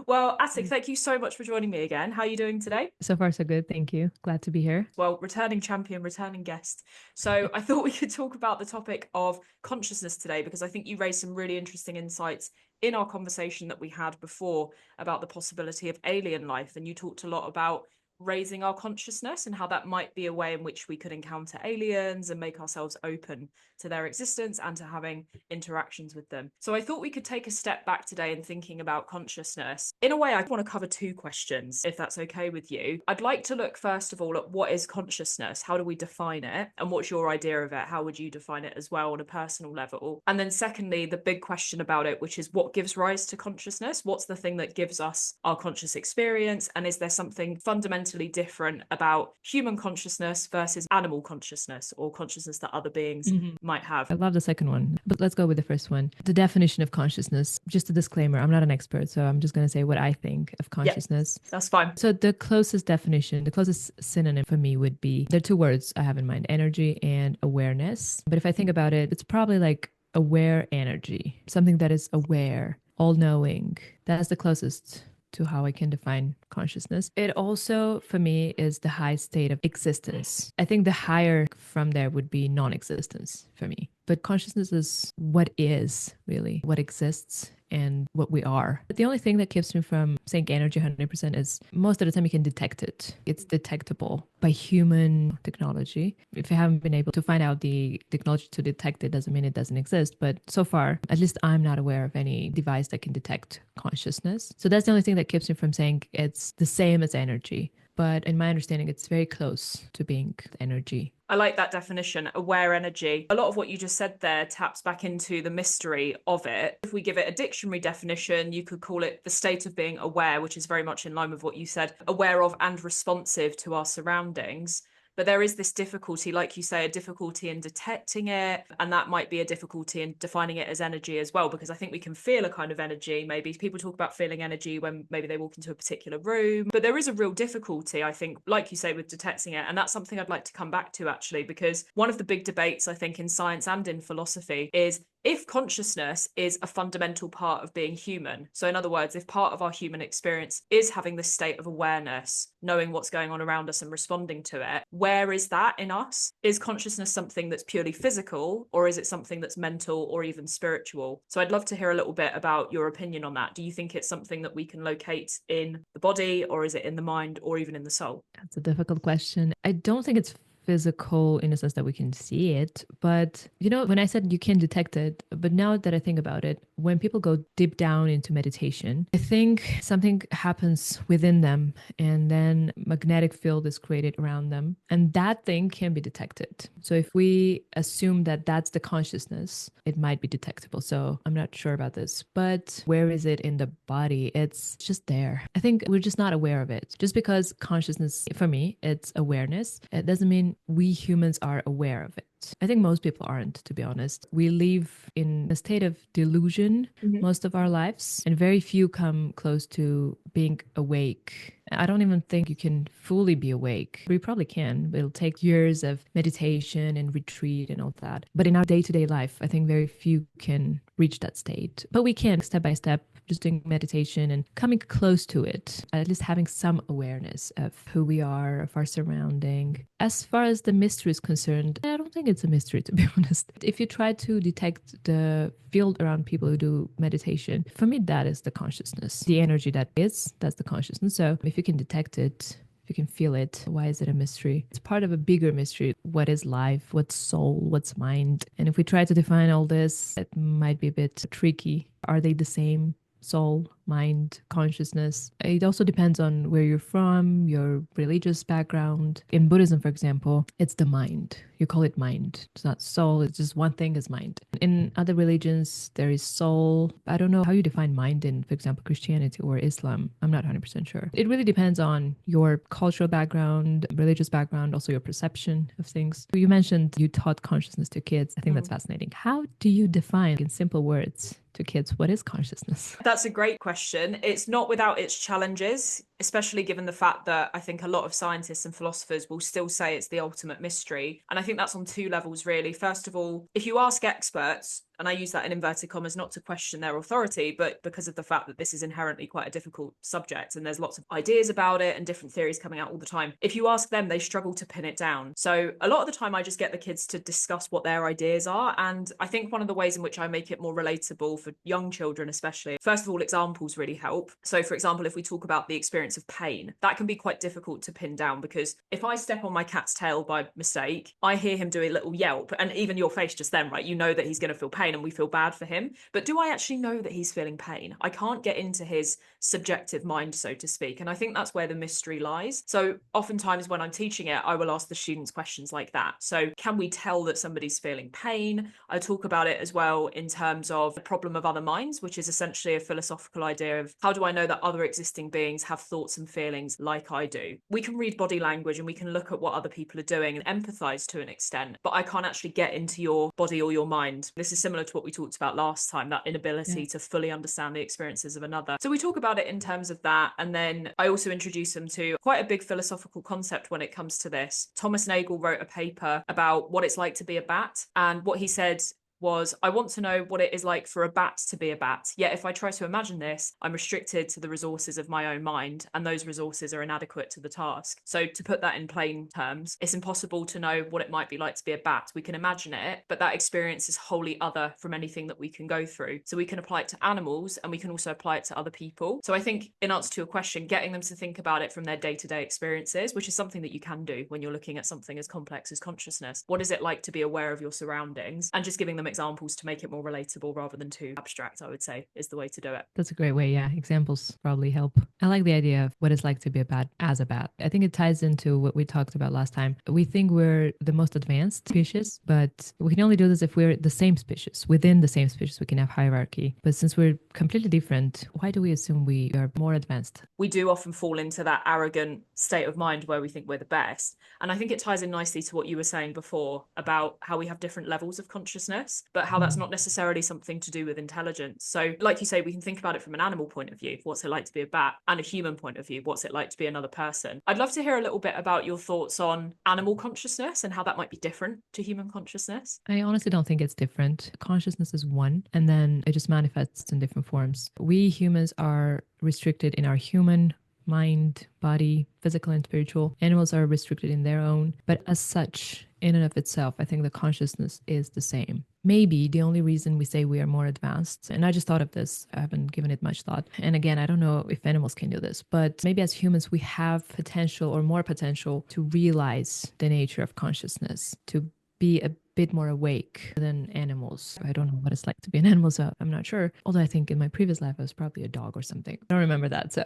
Well, Astghik, thank you so much for joining me again. How are you doing today? So far, so good. Thank you. Glad to be here. Well, returning champion, returning guest. So I thought we could talk about the topic of consciousness today because I think you raised some really interesting insights in our conversation that we had before about the possibility of alien life. And you talked a lot about raising our consciousness and how that might be a way in which we could encounter aliens and make ourselves open to their existence and to having interactions with them. So I thought we could take a step back today in thinking about consciousness. In a way, I want to cover two questions, if that's okay with you. I'd like to look first of all at what is consciousness? How do we define it? And what's your idea of it? How would you define it as well on a personal level? And then secondly, the big question about it, which is what gives rise to consciousness? What's the thing that gives us our conscious experience? And is there something fundamentally different about human consciousness versus animal consciousness or consciousness that other beings might have? I love the second one, but let's go with the first one. The definition of consciousness. Just a disclaimer, I'm not an expert, so I'm just going to say what I think of consciousness. That's fine. So the closest definition, the closest synonym for me would be, there are two words I have in mind, energy and awareness. But if I think about it, it's probably like aware energy, something that is aware, all-knowing. That's the closest to how I can define consciousness. It also, for me, is the high state of existence. I think the higher from there would be non-existence for me. But consciousness is what is, really, what exists and what we are. But the only thing that keeps me from saying energy 100% is most of the time you can detect it. It's detectable by human technology. If you haven't been able to find out the technology to detect it, doesn't mean it doesn't exist. But so far, at least I'm not aware of any device that can detect consciousness. So that's the only thing that keeps me from saying it's the same as energy. But in my understanding, it's very close to being energy. I like that definition, aware energy. A lot of what you just said there taps back into the mystery of it. If we give it a dictionary definition, you could call it the state of being aware, which is very much in line with what you said, aware of and responsive to our surroundings. But there is this difficulty, like you say, a difficulty in detecting it. And that might be a difficulty in defining it as energy as well, because I think we can feel a kind of energy. Maybe people talk about feeling energy when maybe they walk into a particular room. But there is a real difficulty, I think, like you say, with detecting it. And that's something I'd like to come back to, actually, because one of the big debates, I think, in science and in philosophy is if consciousness is a fundamental part of being human. So in other words, if part of our human experience is having this state of awareness, knowing what's going on around us and responding to it, where is that in us? Is consciousness something that's purely physical, or is it something that's mental or even spiritual? So I'd love to hear a little bit about your opinion on that. Do you think it's something that we can locate in the body, or is it in the mind, or even in the soul? That's a difficult question. I don't think it's physical in the sense that we can see it. But, when I said you can detect it, but now that I think about it, when people go deep down into meditation, I think something happens within them and then magnetic field is created around them. And that thing can be detected. So if we assume that that's the consciousness, it might be detectable. So I'm not sure about this, but where is it in the body? It's just there. I think we're just not aware of it. Just because consciousness, for me, it's awareness. It doesn't mean we humans are aware of it. I think most people aren't, to be honest. We live in a state of delusion most of our lives, and very few come close to being awake. I don't even think you can fully be awake. We probably can, but it'll take years of meditation and retreat and all that. But in our day-to-day life, I think very few can reach that state. But we can, step by step, just doing meditation and coming close to it, at least having some awareness of who we are, of our surrounding. As far as the mystery is concerned, I don't think it's a mystery, to be honest. If you try to detect the field around people who do meditation, for me, that is the consciousness. The energy that's the consciousness. So if you can detect it, if you can feel it, why is it a mystery? It's part of a bigger mystery. What is life? What's soul? What's mind? And if we try to define all this, it might be a bit tricky. Are they the same? Soul, mind, consciousness. It also depends on where you're from, your religious background. In Buddhism, for example, it's the mind. You call it mind. It's not soul. It's just one thing is mind. In other religions, there is soul. I don't know how you define mind in, for example, Christianity or Islam. I'm not 100% sure. It really depends on your cultural background, religious background, also your perception of things. You mentioned you taught consciousness to kids. I think that's fascinating. How do you define in simple words to kids what is consciousness? That's a great question. It's not without its challenges, especially given the fact that I think a lot of scientists and philosophers will still say it's the ultimate mystery. And I think that's on two levels, really. First of all, if you ask experts, and I use that in inverted commas not to question their authority, but because of the fact that this is inherently quite a difficult subject and there's lots of ideas about it and different theories coming out all the time. If you ask them, they struggle to pin it down. So a lot of the time I just get the kids to discuss what their ideas are. And I think one of the ways in which I make it more relatable for young children, especially, first of all, examples really help. So for example, if we talk about the experience of pain, that can be quite difficult to pin down, because if I step on my cat's tail by mistake, I hear him do a little yelp, and even your face just then, right? You know that he's going to feel pain and we feel bad for him. But do I actually know that he's feeling pain? I can't get into his subjective mind, so to speak. And I think that's where the mystery lies. So oftentimes when I'm teaching it, I will ask the students questions like that. So can we tell that somebody's feeling pain? I talk about it as well in terms of the problem of other minds, which is essentially a philosophical idea of how do I know that other existing beings have thoughts and feelings like I do? We can read body language and we can look at what other people are doing and empathize to an extent, but I can't actually get into your body or your mind. This is similar to what we talked about last time, that inability to fully understand the experiences of another. So we talk about it in terms of that. And then I also introduce them to quite a big philosophical concept when it comes to this. Thomas Nagel wrote a paper about what it's like to be a bat. And what he said was, I want to know what it is like for a bat to be a bat. Yet if I try to imagine this, I'm restricted to the resources of my own mind, and those resources are inadequate to the task. So to put that in plain terms, it's impossible to know what it might be like to be a bat. We can imagine it, but that experience is wholly other from anything that we can go through. So we can apply it to animals, and we can also apply it to other people. So I think, in answer to your question, getting them to think about it from their day-to-day experiences, which is something that you can do when you're looking at something as complex as consciousness. What is it like to be aware of your surroundings? And just giving them examples to make it more relatable rather than too abstract, I would say, is the way to do it. That's a great way. Yeah. Examples probably help. I like the idea of what it's like to be a bat as a bat. I think it ties into what we talked about last time. We think we're the most advanced species, but we can only do this if we're the same species. Within the same species, we can have hierarchy. But since we're completely different, why do we assume we are more advanced? We do often fall into that arrogant state of mind where we think we're the best. And I think it ties in nicely to what you were saying before about how we have different levels of consciousness, but how that's not necessarily something to do with intelligence. So like you say, we can think about it from an animal point of view, what's it like to be a bat, and a human point of view, what's it like to be another person. I'd love to hear a little bit about your thoughts on animal consciousness and how that might be different to human consciousness. I honestly don't think it's different. Consciousness is one, and then it just manifests in different forms. We humans are restricted in our human mind, body, physical and spiritual. Animals are restricted in their own, but as such, in and of itself, I think the consciousness is the same. Maybe the only reason we say we are more advanced, and I just thought of this, I haven't given it much thought. And again, I don't know if animals can do this, but maybe as humans, we have potential or more potential to realize the nature of consciousness, to be a bit more awake than animals. I don't know what it's like to be an animal, so I'm not sure. Although I think in my previous life, I was probably a dog or something. I don't remember that. So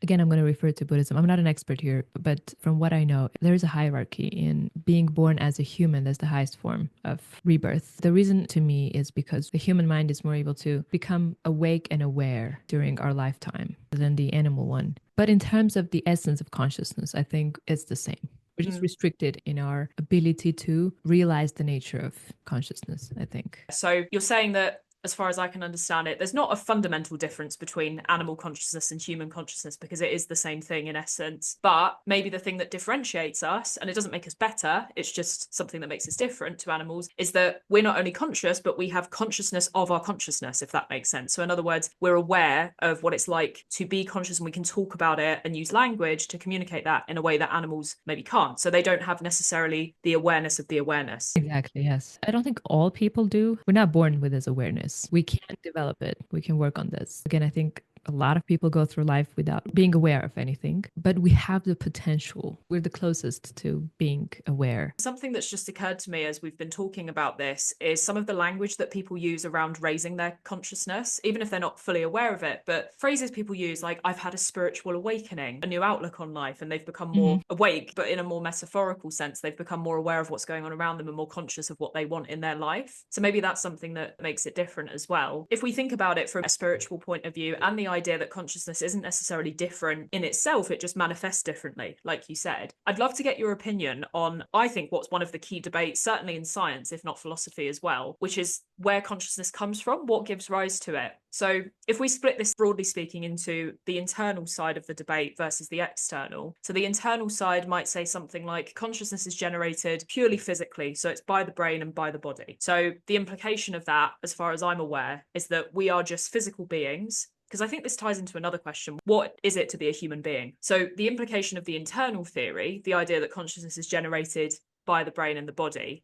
again, I'm going to refer to Buddhism. I'm not an expert here, but from what I know, there is a hierarchy in being born as a human. That's the highest form of rebirth. The reason to me is because the human mind is more able to become awake and aware during our lifetime than the animal one. But in terms of the essence of consciousness, I think it's the same. We're just restricted in our ability to realize the nature of consciousness, I think. So you're saying that, as far as I can understand it, there's not a fundamental difference between animal consciousness and human consciousness, because it is the same thing in essence. But maybe the thing that differentiates us, and it doesn't make us better, it's just something that makes us different to animals, is that we're not only conscious, but we have consciousness of our consciousness, if that makes sense. So in other words, we're aware of what it's like to be conscious, and we can talk about it and use language to communicate that in a way that animals maybe can't. So they don't have necessarily the awareness of the awareness. Exactly, yes. I don't think all people do. We're not born with this awareness. We can develop it. We can work on this. Again, I think a lot of people go through life without being aware of anything, but we have the potential. We're the closest to being aware. Something that's just occurred to me as we've been talking about this is some of the language that people use around raising their consciousness, even if they're not fully aware of it, but phrases people use like, I've had a spiritual awakening, a new outlook on life, and they've become more awake, but in a more metaphorical sense, they've become more aware of what's going on around them and more conscious of what they want in their life. So maybe that's something that makes it different as well. If we think about it from a spiritual point of view and the idea that consciousness isn't necessarily different in itself, it just manifests differently, like you said. I'd love to get your opinion on, I think, what's one of the key debates, certainly in science, if not philosophy as well, which is where consciousness comes from, what gives rise to it. So if we split this, broadly speaking, into the internal side of the debate versus the external. So the internal side might say something like consciousness is generated purely physically. So it's by the brain and by the body. So the implication of that, as far as I'm aware, is that we are just physical beings. Because I think this ties into another question. What is it to be a human being? So the implication of the internal theory, the idea that consciousness is generated by the brain and the body,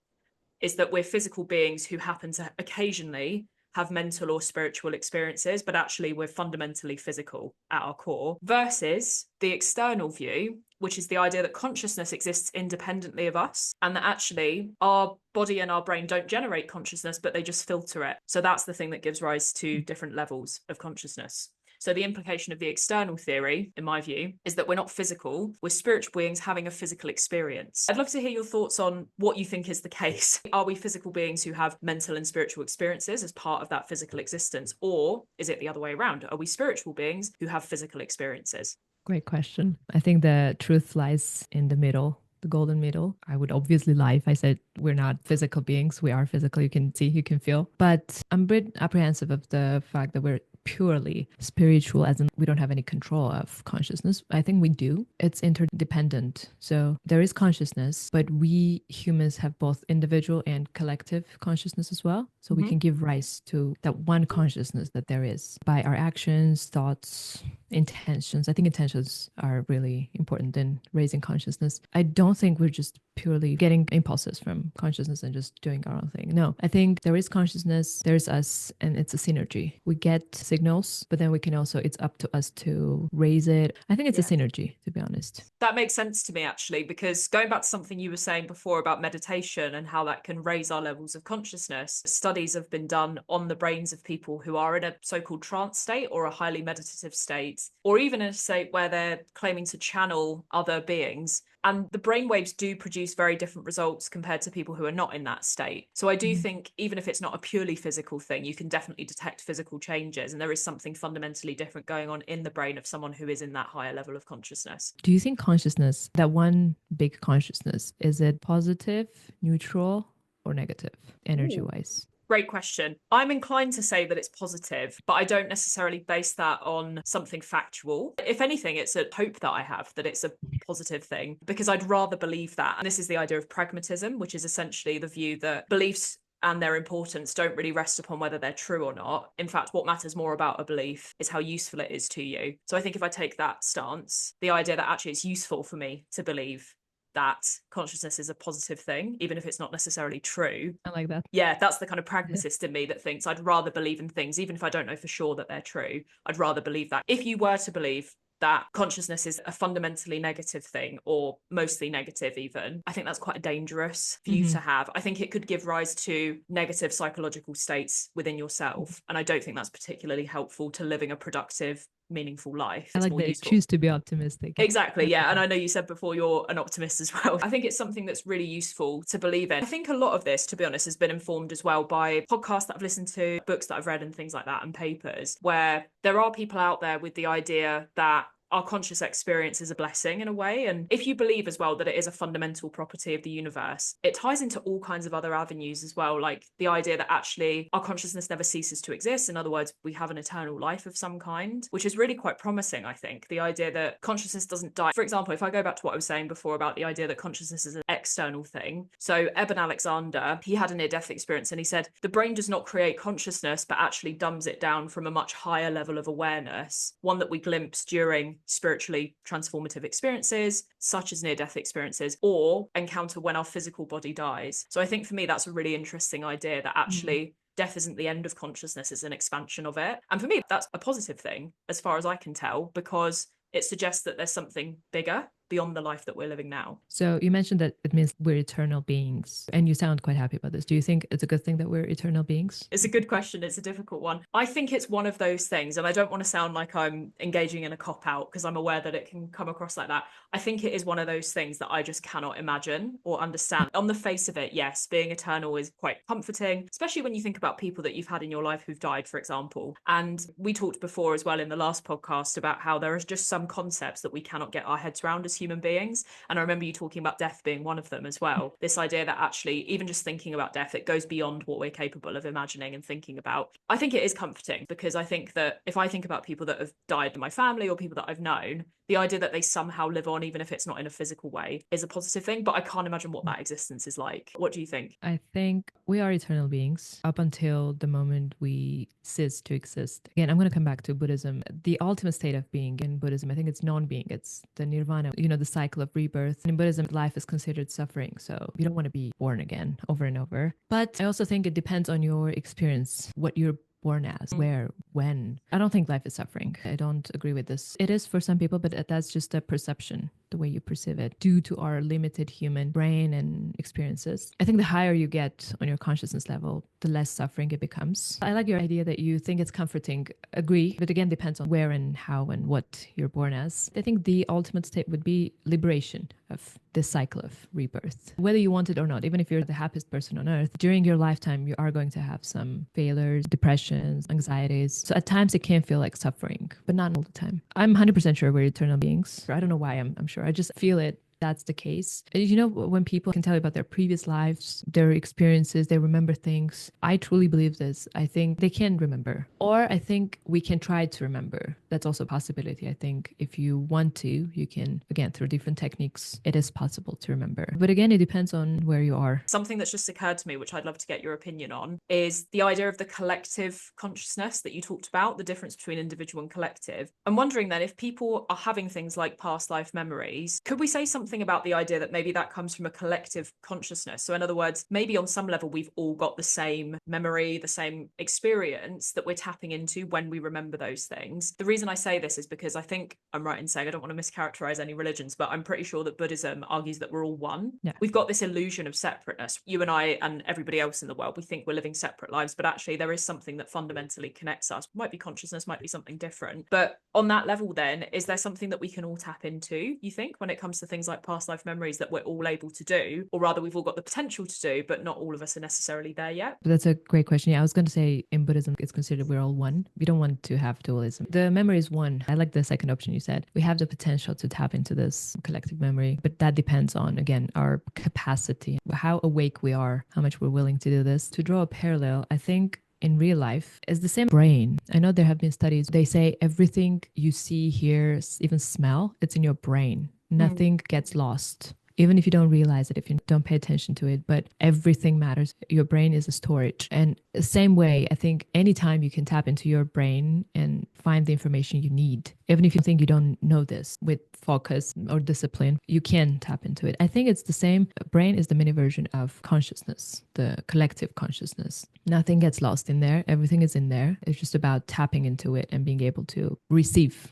is that we're physical beings who happen to occasionally have mental or spiritual experiences, but actually we're fundamentally physical at our core, versus the external view, which is the idea that consciousness exists independently of us, and that actually our body and our brain don't generate consciousness, but they just filter it. So that's the thing that gives rise to different levels of consciousness. So the implication of the external theory, in my view, is that we're not physical, we're spiritual beings having a physical experience. I'd love to hear your thoughts on what you think is the case. Are we physical beings who have mental and spiritual experiences as part of that physical existence? Or is it the other way around? Are we spiritual beings who have physical experiences? Great question. I think the truth lies in the middle, the golden middle. I would obviously lie if I said we're not physical beings. We are physical. You can see, you can feel. But I'm a bit apprehensive of the fact that we're purely spiritual, as in we don't have any control of consciousness. I think we do. It's interdependent. So there is consciousness, but we humans have both individual and collective consciousness as well. So we can give rise to that one consciousness that there is by our actions, thoughts, intentions. I think intentions are really important in raising consciousness. I don't think we're just purely getting impulses from consciousness and just doing our own thing. No, I think there is consciousness, there's us, and it's a synergy. We get signals, but then we can also, it's up to us to raise it. I think it's a synergy, to be honest. That makes sense to me, actually, because going back to something you were saying before about meditation and how that can raise our levels of consciousness, studies have been done on the brains of people who are in a so-called trance state or a highly meditative state, or even in a state where they're claiming to channel other beings. And the brainwaves do produce very different results compared to people who are not in that state. So I do think even if it's not a purely physical thing, you can definitely detect physical changes. And there is something fundamentally different going on in the brain of someone who is in that higher level of consciousness. Do you think consciousness, that one big consciousness, is it positive, neutral, or negative, energy-wise? Great question. I'm inclined to say that it's positive, but I don't necessarily base that on something factual. If anything, it's a hope that I have that it's a positive thing, because I'd rather believe that. And this is the idea of pragmatism, which is essentially the view that beliefs and their importance don't really rest upon whether they're true or not. In fact, what matters more about a belief is how useful it is to you. So I think if I take that stance, the idea that actually it's useful for me to believe that consciousness is a positive thing, even if it's not necessarily true. I like that. Yeah, that's the kind of pragmatist in me that thinks I'd rather believe in things, even if I don't know for sure that they're true. I'd rather believe that. If you were to believe that consciousness is a fundamentally negative thing, or mostly negative even, I think that's quite a dangerous view to have. I think it could give rise to negative psychological states within yourself. And I don't think that's particularly helpful to living a productive, meaningful life. I like that. Choose to be optimistic. Exactly, yeah. And I know you said before you're an optimist as well. I think it's something that's really useful to believe in. I think a lot of this, to be honest, has been informed as well by podcasts that I've listened to, books that I've read and things like that, and papers, where there are people out there with the idea that our conscious experience is a blessing in a way. And if you believe as well that it is a fundamental property of the universe, it ties into all kinds of other avenues as well, like the idea that actually our consciousness never ceases to exist. In other words, we have an eternal life of some kind, which is really quite promising, I think. The idea that consciousness doesn't die. For example, if I go back to what I was saying before about the idea that consciousness is an external thing. So Eben Alexander, he had a near-death experience, and he said the brain does not create consciousness, but actually dumbs it down from a much higher level of awareness, one that we glimpse during spiritually transformative experiences, such as near-death experiences, or encounter when our physical body dies. So I think for me, that's a really interesting idea that actually death isn't the end of consciousness, it's an expansion of it. And for me, that's a positive thing, as far as I can tell, because it suggests that there's something bigger beyond the life that we're living now. So you mentioned that it means we're eternal beings, and you sound quite happy about this. Do you think it's a good thing that we're eternal beings? It's a good question. It's a difficult one. I think it's one of those things, and I don't want to sound like I'm engaging in a cop-out because I'm aware that it can come across like that. I think it is one of those things that I just cannot imagine or understand. On the face of it, yes, being eternal is quite comforting, especially when you think about people that you've had in your life who've died, for example. And we talked before as well in the last podcast about how there is just some concepts that we cannot get our heads around as human beings. And I remember you talking about death being one of them as well. This idea that actually, even just thinking about death, it goes beyond what we're capable of imagining and thinking about. I think it is comforting because I think that if I think about people that have died in my family or people that I've known, the idea that they somehow live on, even if it's not in a physical way, is a positive thing. But I can't imagine what that existence is like. What do you think? I think we are eternal beings up until the moment we cease to exist. Again, I'm going to come back to Buddhism. The ultimate state of being in Buddhism, I think it's non-being. It's the Nirvana, the cycle of rebirth. In Buddhism, life is considered suffering. So you don't want to be born again over and over. But I also think it depends on your experience, what you're born as, where, when. I don't think life is suffering. I don't agree with this. It is for some people, but that's just a perception, the way you perceive it, due to our limited human brain and experiences. I think the higher you get on your consciousness level, the less suffering it becomes. I like your idea that you think it's comforting. Agree, but again, depends on where and how and what you're born as. I think the ultimate state would be liberation of this cycle of rebirth. Whether you want it or not, even if you're the happiest person on earth, during your lifetime, you are going to have some failures, depressions, anxieties. So at times it can feel like suffering, but not all the time. I'm 100% sure we're eternal beings. I don't know why I'm sure. I just feel it. That's the case. When people can tell you about their previous lives, their experiences, they remember things. I truly believe this. I think they can remember, or I think we can try to remember. That's also a possibility. I think if you want to, you can, again, through different techniques, it is possible to remember. But again, it depends on where you are. Something that's just occurred to me, which I'd love to get your opinion on, is the idea of the collective consciousness that you talked about, the difference between individual and collective. I'm wondering then, if people are having things like past life memories, could we say something about the idea that maybe that comes from a collective consciousness? So in other words, maybe on some level we've all got the same memory, the same experience that we're tapping into when we remember those things. The reason I say this is because I think I'm right in saying, I don't want to mischaracterize any religions, but I'm pretty sure that Buddhism argues that we're all one. Yeah. We've got this illusion of separateness. You and I and everybody else in the world, we think we're living separate lives, but actually there is something that fundamentally connects us. Might be consciousness, might be something different. But on that level then, is there something that we can all tap into, you think, when it comes to things like past life memories that we're all able to do, or rather we've all got the potential to do, but not all of us are necessarily there yet? That's a great question. Yeah, I was going to say in Buddhism, it's considered we're all one. We don't want to have dualism. The memory is one. I like the second option you said. We have the potential to tap into this collective memory, but that depends on, again, our capacity, how awake we are, how much we're willing to do this. To draw a parallel, I think in real life is the same brain. I know there have been studies. They say everything you see, hear, even smell, it's in your brain. Nothing gets lost. Even if you don't realize it, if you don't pay attention to it, but everything matters. Your brain is a storage. And the same way, I think anytime you can tap into your brain and find the information you need, even if you think you don't know this, with focus or discipline, you can tap into it. I think it's the same. Brain is the mini version of consciousness, the collective consciousness. Nothing gets lost in there. Everything is in there. It's just about tapping into it and being able to receive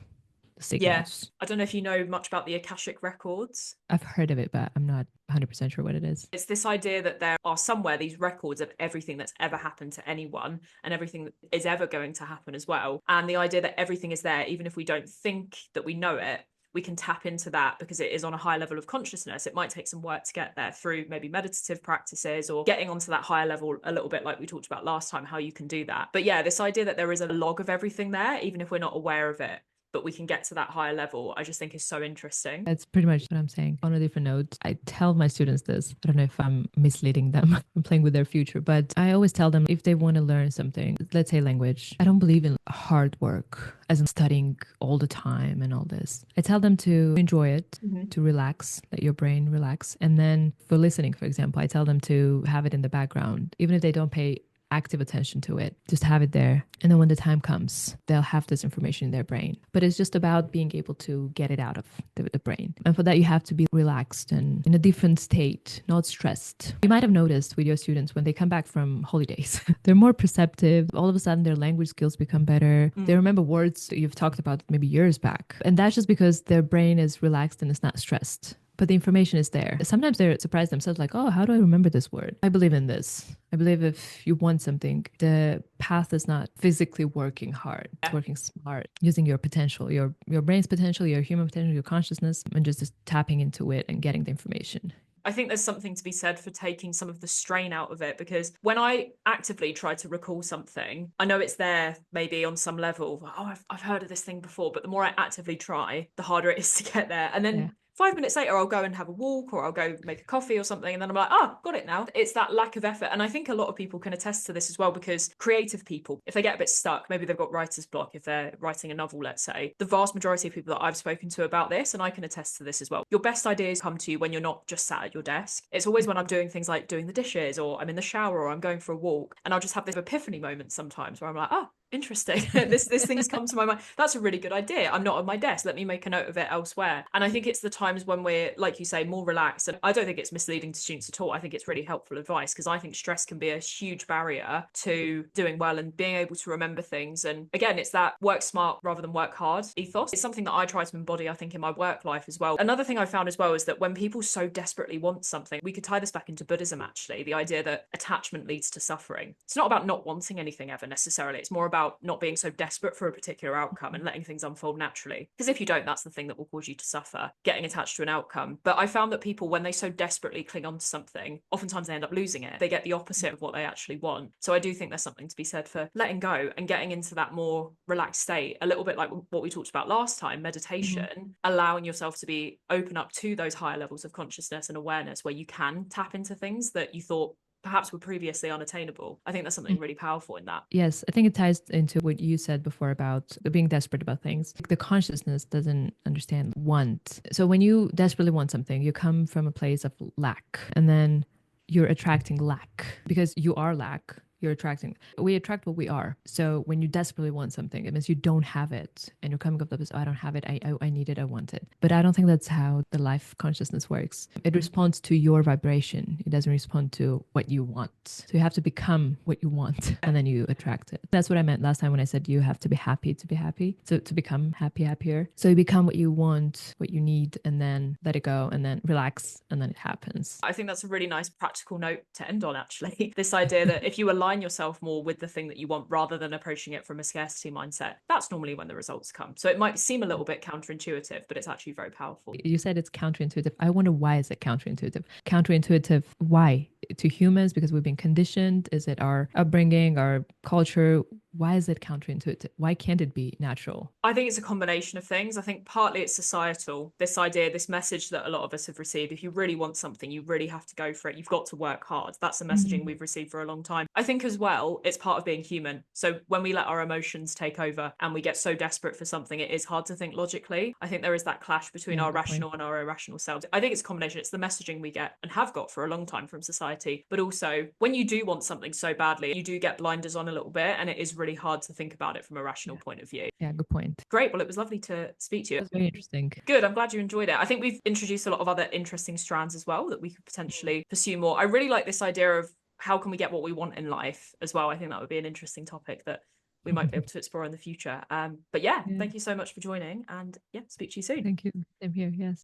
signals. Yeah. I don't know if you know much about the Akashic records. I've heard of it, but I'm not 100% sure what it is. It's this idea that there are somewhere these records of everything that's ever happened to anyone and everything that is ever going to happen as well. And the idea that everything is there, even if we don't think that we know it, we can tap into that because it is on a high level of consciousness. It might take some work to get there through maybe meditative practices or getting onto that higher level a little bit, like we talked about last time, how you can do that. But yeah, this idea that there is a log of everything there, even if we're not aware of it, but we can get to that higher level, I just think is so interesting. That's pretty much what I'm saying. On a different note, I tell my students this. I don't know if I'm misleading them. I'm playing with their future, but I always tell them if they want to learn something, let's say language. I don't believe in hard work, as in studying all the time and all this. I tell them to enjoy it, to relax, let your brain relax. And then for listening, for example, I tell them to have it in the background, even if they don't pay active attention to it, just have it there. And then when the time comes, they'll have this information in their brain. But it's just about being able to get it out of the brain. And for that, you have to be relaxed and in a different state, not stressed. You might have noticed with your students when they come back from holidays, they're more perceptive. All of a sudden, their language skills become better. They remember words that you've talked about maybe years back. And that's just because their brain is relaxed and it's not stressed. But the information is there. Sometimes they're surprised themselves, like, oh, how do I remember this word? I believe in this. I believe if you want something, the path is not physically working hard. It's working smart, using your potential, your brain's potential, your human potential, your consciousness, and just tapping into it and getting the information. I think there's something to be said for taking some of the strain out of it, because when I actively try to recall something, I know it's there maybe on some level. Oh, I've heard of this thing before, but the more I actively try, the harder it is to get there. And then 5 minutes later, I'll go and have a walk, or I'll go make a coffee or something. And then I'm like, oh, got it now. It's that lack of effort. And I think a lot of people can attest to this as well, because creative people, if they get a bit stuck, maybe they've got writer's block, if they're writing a novel, let's say, the vast majority of people that I've spoken to about this, and I can attest to this as well, your best ideas come to you when you're not just sat at your desk. It's always when I'm doing things like doing the dishes, or I'm in the shower, or I'm going for a walk, and I'll just have this epiphany moment sometimes where I'm like, oh, interesting. this thing's come to my mind. That's a really good idea. I'm not on my desk. Let me make a note of it elsewhere. And I think it's the times when we're, like you say, more relaxed. And I don't think it's misleading to students at all. I think it's really helpful advice, because I think stress can be a huge barrier to doing well and being able to remember things. And again, it's that work smart rather than work hard ethos. It's something that I try to embody, I think, in my work life as well. Another thing I found as well is that when people so desperately want something, we could tie this back into Buddhism, actually, the idea that attachment leads to suffering. It's not about not wanting anything ever necessarily. It's more about not being so desperate for a particular outcome and letting things unfold naturally. Because if you don't, that's the thing that will cause you to suffer, getting attached to an outcome. But I found that people, when they so desperately cling on to something, oftentimes they end up losing it. They get the opposite of what they actually want. So I do think there's something to be said for letting go and getting into that more relaxed state, a little bit like what we talked about last time, meditation, allowing yourself to be open up to those higher levels of consciousness and awareness where you can tap into things that you thought perhaps were previously unattainable. I think there's something really powerful in that. Yes, I think it ties into what you said before about being desperate about things. The consciousness doesn't understand want. So when you desperately want something, you come from a place of lack, and then you're attracting lack because you are lack. You're attracting. We attract what we are. So when you desperately want something, it means you don't have it, and you're coming up with this. Oh, I don't have it. I need it. I want it. But I don't think that's how the life consciousness works. It responds to your vibration. It doesn't respond to what you want. So you have to become what you want, and then you attract it. That's what I meant last time when I said you have to be happy to be happy. So to become happy, happier. So you become what you want, what you need, and then let it go, and then relax, and then it happens. I think that's a really nice practical note to end on, actually. This idea that if you align yourself more with the thing that you want rather than approaching it from a scarcity mindset, that's normally when the results come. So it might seem a little bit counterintuitive, but it's actually very powerful. You said it's counterintuitive. I wonder, why is it counterintuitive? Counterintuitive, why? To humans, because we've been conditioned? Is it our upbringing, our culture? Why is it counterintuitive? Why can't it be natural? I think it's a combination of things. I think partly it's societal, this idea, this message that a lot of us have received. If you really want something, you really have to go for it. You've got to work hard. That's the messaging we've received for a long time. I think as well, it's part of being human. So when we let our emotions take over and we get so desperate for something, it is hard to think logically. I think there is that clash between our rational and our irrational selves. I think it's a combination. It's the messaging we get and have got for a long time from society. But also, when you do want something so badly, you do get blinders on a little bit, and it is really hard to think about it from a rational point of view. Yeah, good point. Great. Well, it was lovely to speak to you. It was very interesting. Good. I'm glad you enjoyed it. I think we've introduced a lot of other interesting strands as well that we could potentially pursue more. I really like this idea of how can we get what we want in life as well. I think that would be an interesting topic that we might be able to explore in the future. But yeah, thank you so much for joining, and yeah, speak to you soon. Thank you. Same here. Yes.